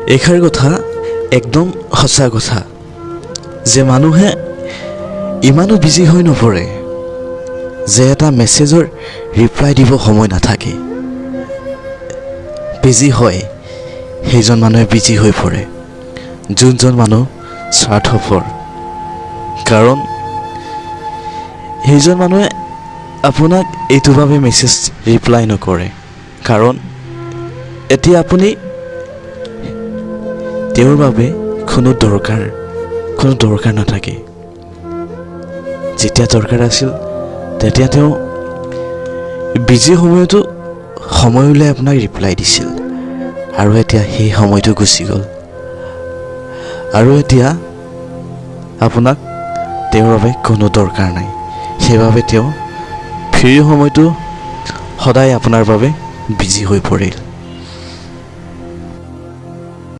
এইষাৰ কথা একদম সঁচা কথা যে মানুহে ইমানো বিজি হৈ নপৰে যে এটা মেছেজৰ ৰিপ্লাই দিব সময় নাথাকে বিজি হয় সেইজন মানুহে বিজি হৈ পৰে যোনজন মানুহ স্বাৰ্থপৰ কাৰণ সেইজন মানুহে আপোনাক এইটো বাবে মেছেজ ৰিপ্লাই নকৰে কাৰণ এতিয়া আপুনি তেওঁৰ বাবে কোনো দৰকাৰ নাথাকে যেতিয়া দৰকাৰ আছিল তেতিয়া তেওঁ বিজি সময়তো সময় উলিয়াই আপোনাক ৰিপ্লাই দিছিল আৰু এতিয়া সেই সময়টো গুচি গ'ল আৰু এতিয়া আপোনাক তেওঁৰ বাবে কোনো দৰকাৰ নাই সেইবাবে তেওঁ ফ্ৰী সময়টো সদায় আপোনাৰ বাবে বিজি হৈ পৰিল